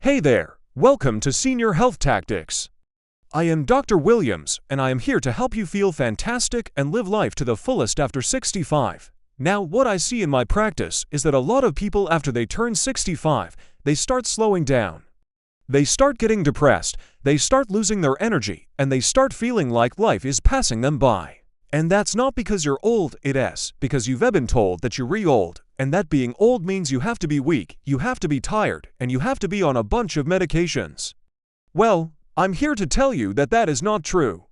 Hey there, welcome to Senior Health Tactics. I am Dr. Williams, and I am here to help you feel fantastic and live life to the fullest after 65. Now, what I see in my practice is that a lot of people after they turn 65, they start slowing down. They start getting depressed, they start losing their energy, and they start feeling like life is passing them by. And that's not because you're old, it's because you've been told that you're old, and that being old means you have to be weak, you have to be tired, and you have to be on a bunch of medications. Well, I'm here to tell you that that is not true.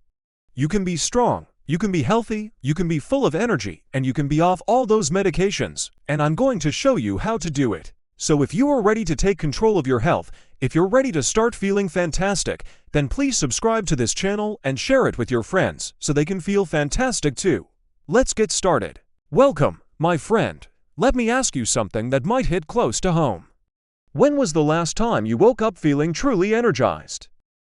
You can be strong, you can be healthy, you can be full of energy, and you can be off all those medications, and I'm going to show you how to do it. So if you are ready to take control of your health, if you're ready to start feeling fantastic, then please subscribe to this channel and share it with your friends so they can feel fantastic too. Let's get started. Welcome, my friend. Let me ask you something that might hit close to home. When was the last time you woke up feeling truly energized?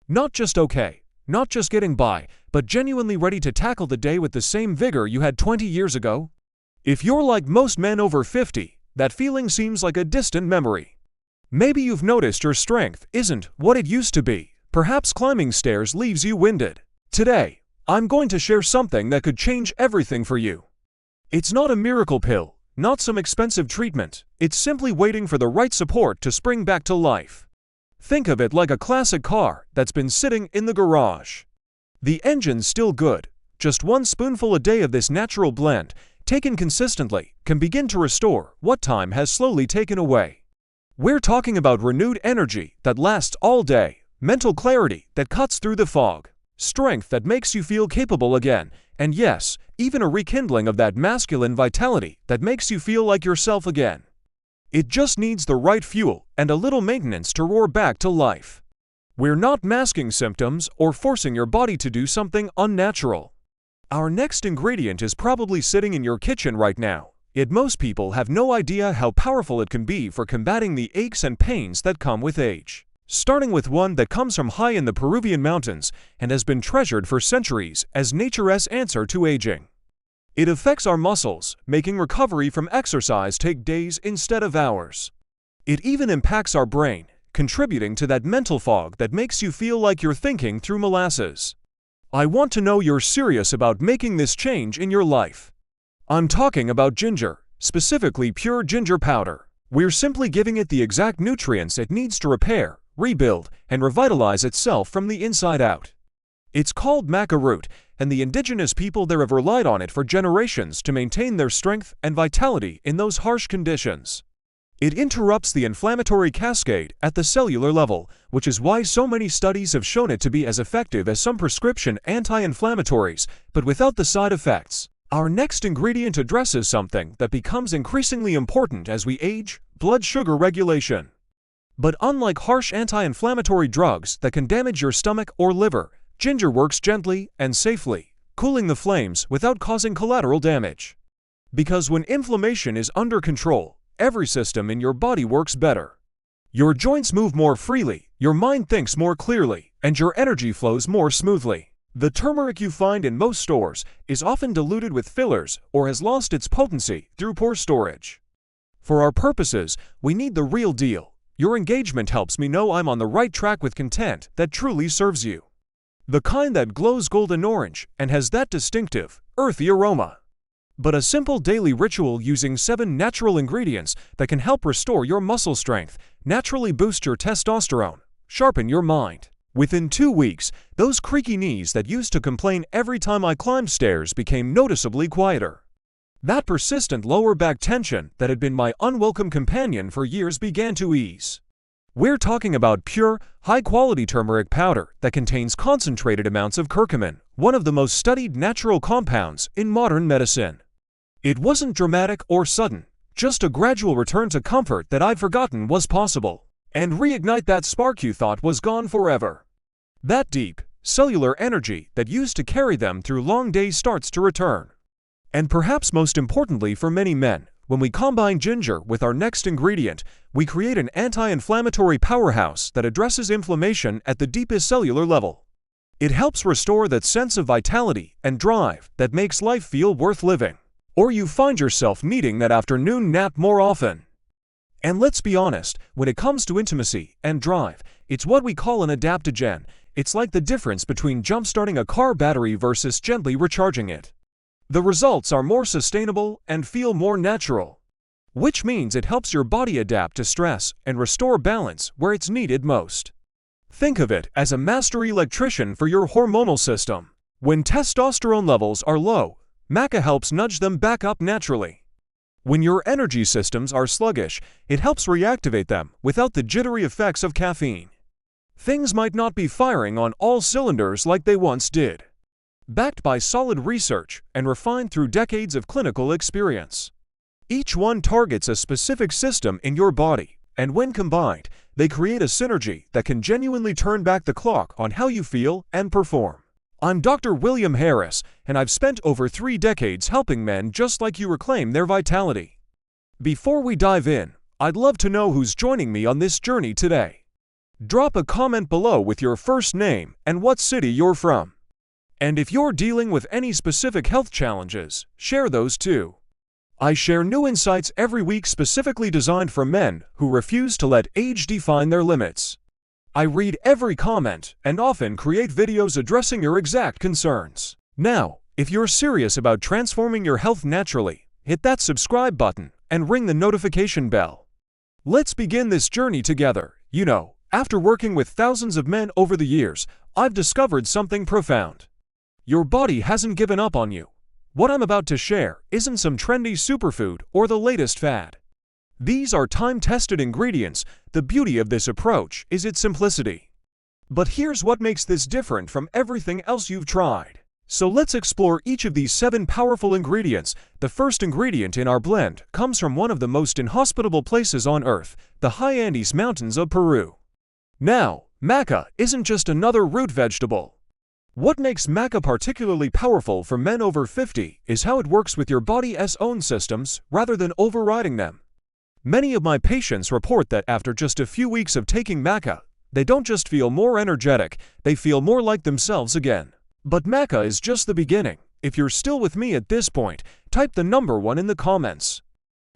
Not just okay, not just getting by, but genuinely ready to tackle the day with the same vigor you had 20 years ago? If you're like most men over 50, that feeling seems like a distant memory. Maybe you've noticed your strength isn't what it used to be. Perhaps climbing stairs leaves you winded. Today, I'm going to share something that could change everything for you. It's not a miracle pill, not some expensive treatment. It's simply waiting for the right support to spring back to life. Think of it like a classic car that's been sitting in the garage. The engine's still good. Just one spoonful a day of this natural blend, taken consistently, can begin to restore what time has slowly taken away. We're talking about renewed energy that lasts all day, mental clarity that cuts through the fog, strength that makes you feel capable again, and yes, even a rekindling of that masculine vitality that makes you feel like yourself again. It just needs the right fuel and a little maintenance to roar back to life. We're not masking symptoms or forcing your body to do something unnatural. Our next ingredient is probably sitting in your kitchen right now, yet most people have no idea how powerful it can be for combating the aches and pains that come with age. Starting with one that comes from high in the Peruvian mountains and has been treasured for centuries as nature's answer to aging. It affects our muscles, making recovery from exercise take days instead of hours. It even impacts our brain, contributing to that mental fog that makes you feel like you're thinking through molasses. I want to know you're serious about making this change in your life. I'm talking about ginger, specifically pure ginger powder. We're simply giving it the exact nutrients it needs to repair, rebuild, and revitalize itself from the inside out. It's called maca root, and the indigenous people there have relied on it for generations to maintain their strength and vitality in those harsh conditions. It interrupts the inflammatory cascade at the cellular level, which is why so many studies have shown it to be as effective as some prescription anti-inflammatories, but without the side effects. Our next ingredient addresses something that becomes increasingly important as we age: blood sugar regulation. But unlike harsh anti-inflammatory drugs that can damage your stomach or liver, ginger works gently and safely, cooling the flames without causing collateral damage. Because when inflammation is under control, every system in your body works better. Your joints move more freely, your mind thinks more clearly, and your energy flows more smoothly. The turmeric you find in most stores is often diluted with fillers or has lost its potency through poor storage. For our purposes, we need the real deal. Your engagement helps me know I'm on the right track with content that truly serves you. The kind that glows golden orange and has that distinctive, earthy aroma. But a simple daily ritual using 7 natural ingredients that can help restore your muscle strength, naturally boost your testosterone, sharpen your mind. Within 2 weeks, those creaky knees that used to complain every time I climbed stairs became noticeably quieter. That persistent lower back tension that had been my unwelcome companion for years began to ease. We're talking about pure, high-quality turmeric powder that contains concentrated amounts of curcumin, one of the most studied natural compounds in modern medicine. It wasn't dramatic or sudden, just a gradual return to comfort that I'd forgotten was possible. And reignite that spark you thought was gone forever. That deep, cellular energy that used to carry them through long days starts to return. And perhaps most importantly for many men, when we combine ginger with our next ingredient, we create an anti-inflammatory powerhouse that addresses inflammation at the deepest cellular level. It helps restore that sense of vitality and drive that makes life feel worth living. Or you find yourself needing that afternoon nap more often. And let's be honest, when it comes to intimacy and drive, it's what we call an adaptogen. It's like the difference between jump-starting a car battery versus gently recharging it. The results are more sustainable and feel more natural, which means it helps your body adapt to stress and restore balance where it's needed most. Think of it as a master electrician for your hormonal system. When testosterone levels are low, maca helps nudge them back up naturally. When your energy systems are sluggish, it helps reactivate them without the jittery effects of caffeine. Things might not be firing on all cylinders like they once did. Backed by solid research and refined through decades of clinical experience. Each one targets a specific system in your body, and when combined, they create a synergy that can genuinely turn back the clock on how you feel and perform. I'm Dr. William Harris, and I've spent over 3 decades helping men just like you reclaim their vitality. Before we dive in, I'd love to know who's joining me on this journey today. Drop a comment below with your first name and what city you're from. And if you're dealing with any specific health challenges, share those too. I share new insights every week specifically designed for men who refuse to let age define their limits. I read every comment and often create videos addressing your exact concerns. Now, if you're serious about transforming your health naturally, hit that subscribe button and ring the notification bell. Let's begin this journey together. You know, after working with thousands of men over the years, I've discovered something profound. Your body hasn't given up on you. What I'm about to share isn't some trendy superfood or the latest fad. These are time-tested ingredients. The beauty of this approach is its simplicity. But here's what makes this different from everything else you've tried. So let's explore each of these 7 powerful ingredients. The first ingredient in our blend comes from one of the most inhospitable places on Earth, the high Andes Mountains of Peru. Now, maca isn't just another root vegetable. What makes maca particularly powerful for men over 50 is how it works with your body's own systems rather than overriding them. Many of my patients report that after just a few weeks of taking maca, they don't just feel more energetic, they feel more like themselves again. But maca is just the beginning. If you're still with me at this point, type the number 1 in the comments.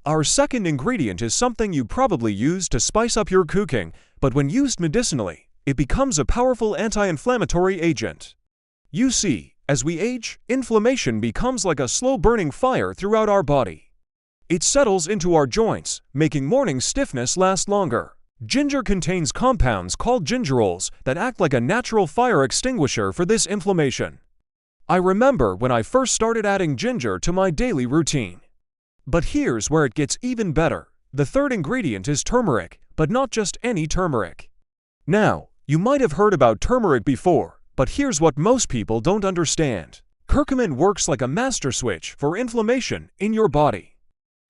Our second ingredient is something you probably use to spice up your cooking, but when used medicinally, it becomes a powerful anti-inflammatory agent. You see, as we age, inflammation becomes like a slow-burning fire throughout our body. It settles into our joints, making morning stiffness last longer. Ginger contains compounds called gingerols that act like a natural fire extinguisher for this inflammation. I remember when I first started adding ginger to my daily routine. But here's where it gets even better. The third ingredient is turmeric, but not just any turmeric. Now, you might have heard about turmeric before, but here's what most people don't understand. Curcumin works like a master switch for inflammation in your body.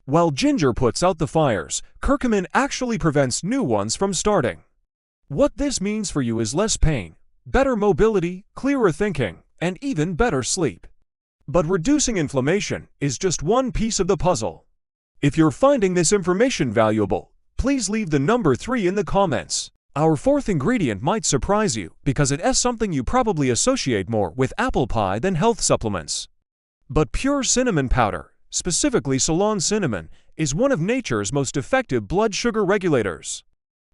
While ginger puts out the fires, curcumin actually prevents new ones from starting. What this means for you is less pain, better mobility, clearer thinking, and even better sleep. But reducing inflammation is just one piece of the puzzle. If you're finding this information valuable, please leave the number 3 in the comments. Our fourth ingredient might surprise you because it is something you probably associate more with apple pie than health supplements. But pure cinnamon powder, specifically Ceylon cinnamon, is one of nature's most effective blood sugar regulators.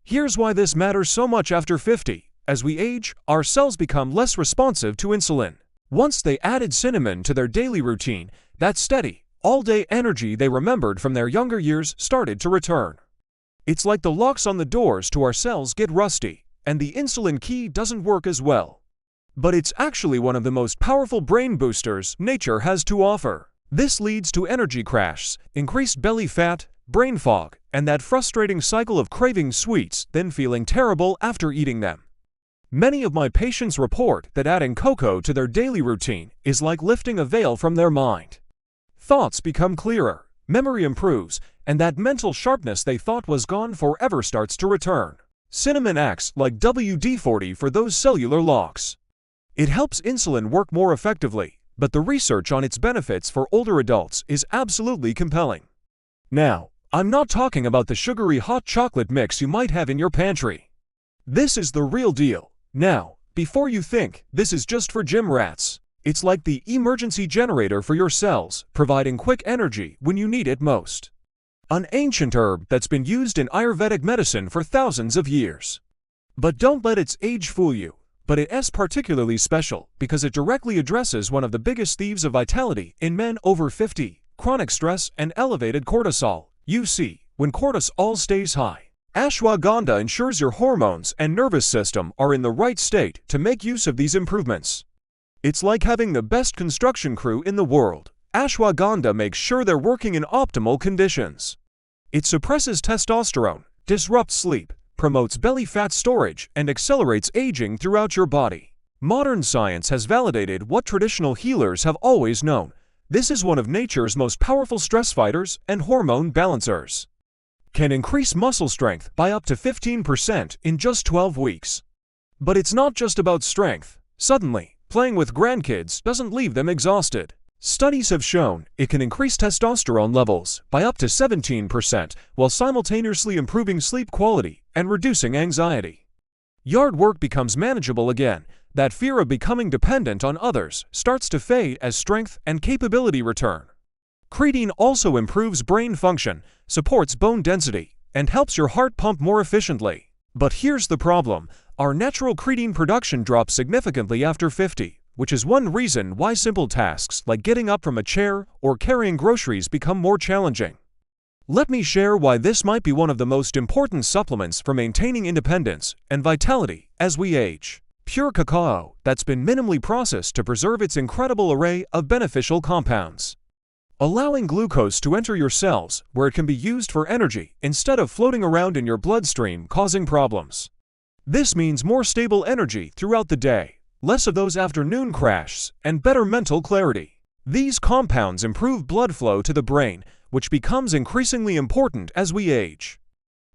Here's why this matters so much after 50. As we age, our cells become less responsive to insulin. Once they added cinnamon to their daily routine, that steady, all-day energy they remembered from their younger years started to return. It's like the locks on the doors to our cells get rusty, and the insulin key doesn't work as well. But it's actually one of the most powerful brain boosters nature has to offer. This leads to energy crashes, increased belly fat, brain fog, and that frustrating cycle of craving sweets then feeling terrible after eating them. Many of my patients report that adding cocoa to their daily routine is like lifting a veil from their mind. Thoughts become clearer, memory improves, and that mental sharpness they thought was gone forever starts to return. Cinnamon acts like WD-40 for those cellular locks. It helps insulin work more effectively, but the research on its benefits for older adults is absolutely compelling. Now, I'm not talking about the sugary hot chocolate mix you might have in your pantry. This is the real deal. Now, before you think this is just for gym rats, it's like the emergency generator for your cells, providing quick energy when you need it most. an ancient herb that's been used in Ayurvedic medicine for thousands of years. But don't let its age fool you. But it is particularly special because it directly addresses one of the biggest thieves of vitality in men over 50, chronic stress and elevated cortisol. You see, when cortisol stays high, ashwagandha ensures your hormones and nervous system are in the right state to make use of these improvements. It's like having the best construction crew in the world. Ashwagandha makes sure they're working in optimal conditions. It suppresses testosterone, disrupts sleep, promotes belly fat storage, and accelerates aging throughout your body. Modern science has validated what traditional healers have always known. This is one of nature's most powerful stress fighters and hormone balancers. Can increase muscle strength by up to 15% in just 12 weeks. But it's not just about strength. Suddenly, playing with grandkids doesn't leave them exhausted. Studies have shown it can increase testosterone levels by up to 17% while simultaneously improving sleep quality and reducing anxiety. Yard work becomes manageable again. That fear of becoming dependent on others starts to fade as strength and capability return. Creatine also improves brain function, supports bone density, and helps your heart pump more efficiently. But here's the problem. Our natural creatine production drops significantly after 50. Which is one reason why simple tasks like getting up from a chair or carrying groceries become more challenging. Let me share why this might be one of the most important supplements for maintaining independence and vitality as we age. Pure cacao that's been minimally processed to preserve its incredible array of beneficial compounds, allowing glucose to enter your cells where it can be used for energy instead of floating around in your bloodstream causing problems. This means more stable energy throughout the day, less of those afternoon crashes, and better mental clarity. These compounds improve blood flow to the brain, which becomes increasingly important as we age.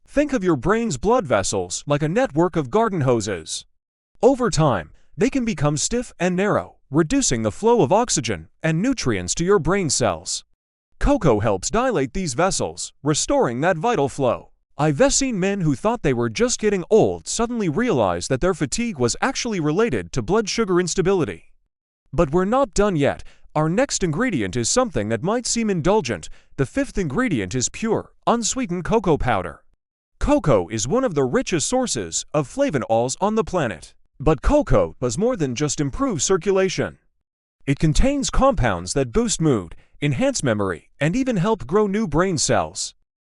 Think of your brain's blood vessels like a network of garden hoses. Over time, they can become stiff and narrow, reducing the flow of oxygen and nutrients to your brain cells. Cocoa helps dilate these vessels, restoring that vital flow. I've seen men who thought they were just getting old suddenly realize that their fatigue was actually related to blood sugar instability. But we're not done yet. Our next ingredient is something that might seem indulgent. The fifth ingredient is pure, unsweetened cocoa powder. Cocoa is one of the richest sources of flavonols on the planet. But cocoa does more than just improve circulation. It contains compounds that boost mood, enhance memory, and even help grow new brain cells.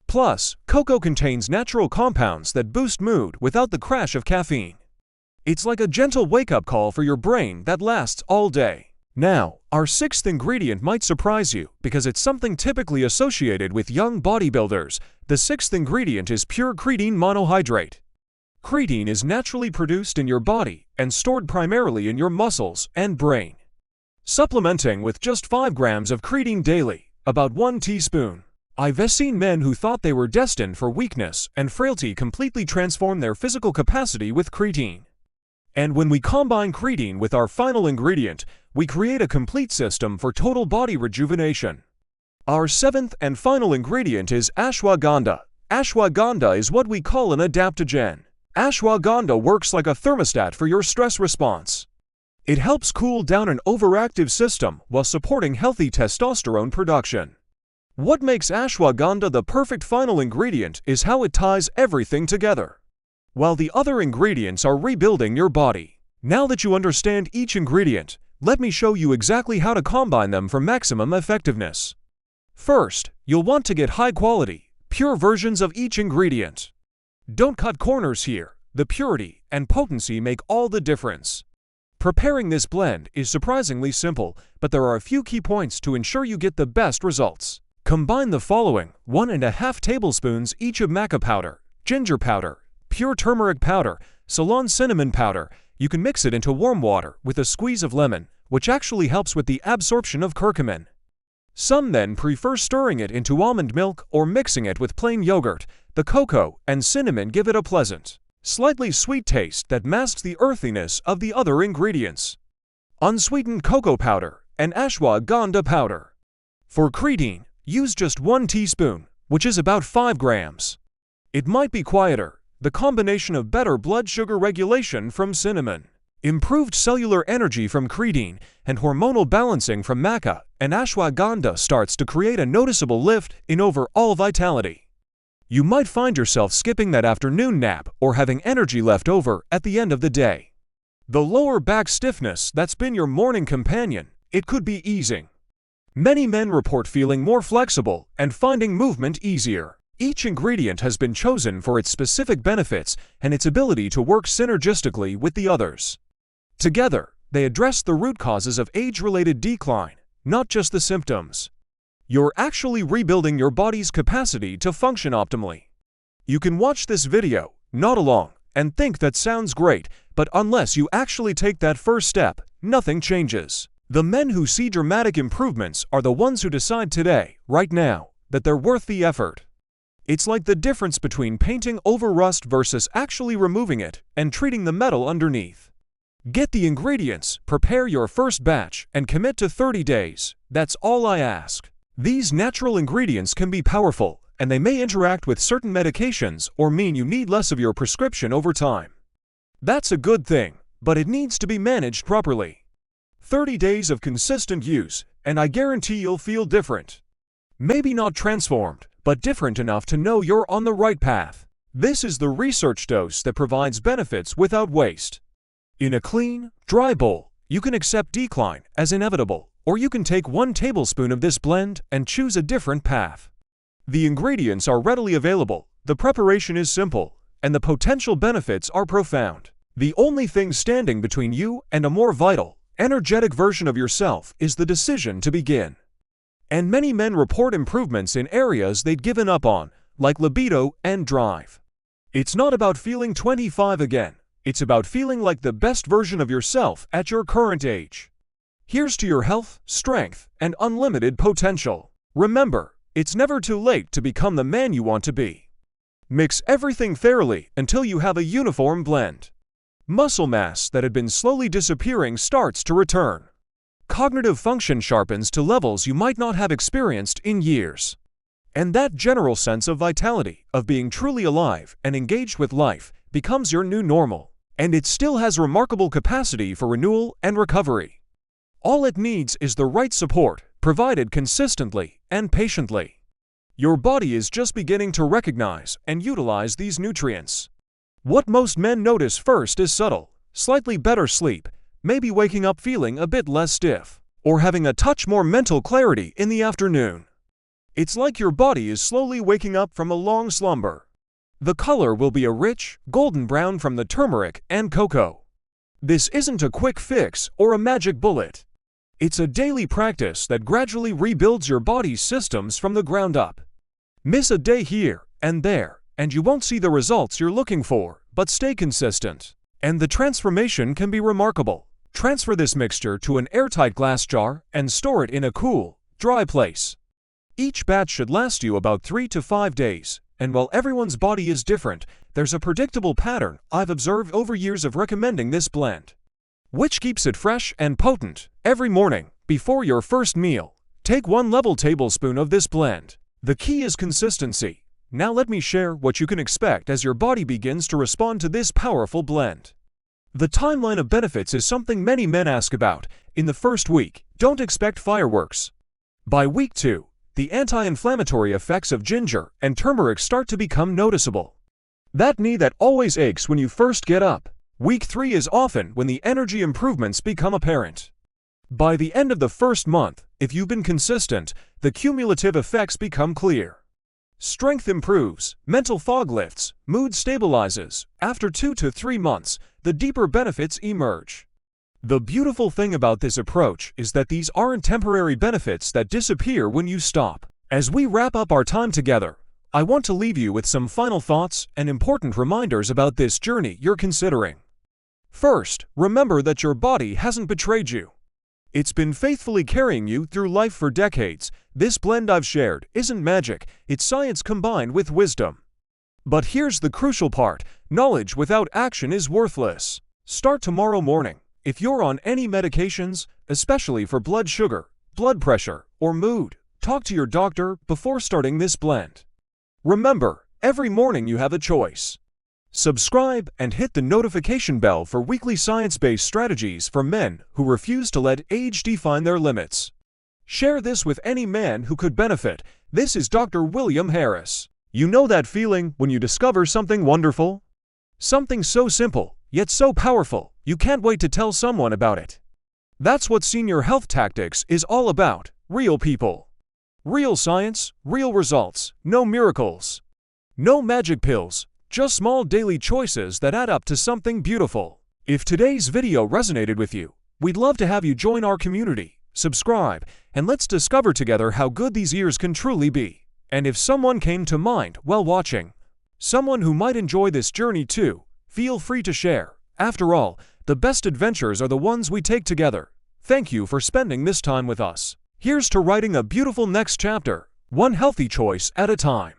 Plus, cocoa contains natural compounds that boost mood without the crash of caffeine. It's like a gentle wake-up call for your brain that lasts all day. Now, our sixth ingredient might surprise you because it's something typically associated with young bodybuilders. The sixth ingredient is pure creatine monohydrate. Creatine is naturally produced in your body and stored primarily in your muscles and brain. Supplementing with just 5 grams of creatine daily, about 1 teaspoon. I've seen men who thought they were destined for weakness and frailty completely transform their physical capacity with creatine. And when we combine creatine with our final ingredient, we create a complete system for total body rejuvenation. Our seventh and final ingredient is ashwagandha. Ashwagandha is what we call an adaptogen. Ashwagandha works like a thermostat for your stress response. It helps cool down an overactive system while supporting healthy testosterone production. What makes ashwagandha the perfect final ingredient is how it ties everything together, while the other ingredients are rebuilding your body. Now that you understand each ingredient, let me show you exactly how to combine them for maximum effectiveness. First, you'll want to get high-quality, pure versions of each ingredient. Don't cut corners here. The purity and potency make all the difference. Preparing this blend is surprisingly simple, but there are a few key points to ensure you get the best results. Combine the following: 1½ tablespoons each of maca powder, ginger powder, pure turmeric powder, Ceylon cinnamon powder. You can mix it into warm water with a squeeze of lemon, which actually helps with the absorption of curcumin. Some then prefer stirring it into almond milk or mixing it with plain yogurt. The cocoa and cinnamon give it a pleasant, slightly sweet taste that masks the earthiness of the other ingredients. Unsweetened cocoa powder and ashwagandha powder. For creatine, use just 1 teaspoon, which is about 5 grams. It might be quieter, the combination of better blood sugar regulation from cinnamon. Improved cellular energy from creatine and hormonal balancing from maca and ashwagandha starts to create a noticeable lift in overall vitality. You might find yourself skipping that afternoon nap or having energy left over at the end of the day. The lower back stiffness that's been your morning companion, it could be easing. Many men report feeling more flexible and finding movement easier. Each ingredient has been chosen for its specific benefits and its ability to work synergistically with the others. Together, they address the root causes of age-related decline, not just the symptoms. You're actually rebuilding your body's capacity to function optimally. You can watch this video, nod along, and think that sounds great, but unless you actually take that first step, nothing changes. The men who see dramatic improvements are the ones who decide today, right now, that they're worth the effort. It's like the difference between painting over rust versus actually removing it and treating the metal underneath. Get the ingredients, prepare your first batch, and commit to 30 days. That's all I ask. These natural ingredients can be powerful, and they may interact with certain medications or mean you need less of your prescription over time. That's a good thing, but it needs to be managed properly. 30 days of consistent use, and I guarantee you'll feel different. Maybe not transformed, but different enough to know you're on the right path. This is the research dose that provides benefits without waste. In a clean, dry bowl, you can accept decline as inevitable, or you can take 1 tablespoon of this blend and choose a different path. The ingredients are readily available, the preparation is simple, and the potential benefits are profound. The only thing standing between you and a more vital, energetic version of yourself is the decision to begin. And many men report improvements in areas they'd given up on, like libido and drive. It's not about feeling 25 again, it's about feeling like the best version of yourself at your current age. Here's to your health, strength, and unlimited potential. Remember, it's never too late to become the man you want to be. Mix everything fairly until you have a uniform blend. Muscle mass that had been slowly disappearing starts to return. Cognitive function sharpens to levels you might not have experienced in years. And that general sense of vitality, of being truly alive and engaged with life, becomes your new normal. And it still has remarkable capacity for renewal and recovery. All it needs is the right support, provided consistently and patiently. Your body is just beginning to recognize and utilize these nutrients. What most men notice first is subtle, slightly better sleep, maybe waking up feeling a bit less stiff, or having a touch more mental clarity in the afternoon. It's like your body is slowly waking up from a long slumber. The color will be a rich, golden brown from the turmeric and cocoa. This isn't a quick fix or a magic bullet. It's a daily practice that gradually rebuilds your body's systems from the ground up. Miss a day here and there, and you won't see the results you're looking for, but stay consistent. And the transformation can be remarkable. Transfer this mixture to an airtight glass jar and store it in a cool, dry place. Each batch should last you about 3 to 5 days, and while everyone's body is different, there's a predictable pattern I've observed over years of recommending this blend, which keeps it fresh and potent. Every morning, before your first meal, take 1 level tablespoon of this blend. The key is consistency. Now let me share what you can expect as your body begins to respond to this powerful blend. The timeline of benefits is something many men ask about. In the first week, don't expect fireworks. By week 2, the anti-inflammatory effects of ginger and turmeric start to become noticeable. That knee that always aches when you first get up. Week 3 is often when the energy improvements become apparent. By the end of the first month, if you've been consistent, the cumulative effects become clear. Strength improves, mental fog lifts, mood stabilizes. After 2 to 3 months, the deeper benefits emerge. The beautiful thing about this approach is that these aren't temporary benefits that disappear when you stop. As we wrap up our time together, I want to leave you with some final thoughts and important reminders about this journey you're considering. First, remember that your body hasn't betrayed you. It's been faithfully carrying you through life for decades. This blend I've shared isn't magic, it's science combined with wisdom. But here's the crucial part: knowledge without action is worthless. Start tomorrow morning. If you're on any medications, especially for blood sugar, blood pressure, or mood, talk to your doctor before starting this blend. Remember, every morning you have a choice. Subscribe and hit the notification bell for weekly science-based strategies for men who refuse to let age define their limits. Share this with any man who could benefit. This is Dr. William Harris. You know that feeling when you discover something wonderful? Something so simple, yet so powerful, you can't wait to tell someone about it. That's what Senior Health Tactics is all about. Real people. Real science, real results, no miracles. No magic pills, just small daily choices that add up to something beautiful. If today's video resonated with you, we'd love to have you join our community, subscribe, and let's discover together how good these years can truly be. And if someone came to mind while watching, someone who might enjoy this journey too, feel free to share. After all, the best adventures are the ones we take together. Thank you for spending this time with us. Here's to writing a beautiful next chapter, one healthy choice at a time.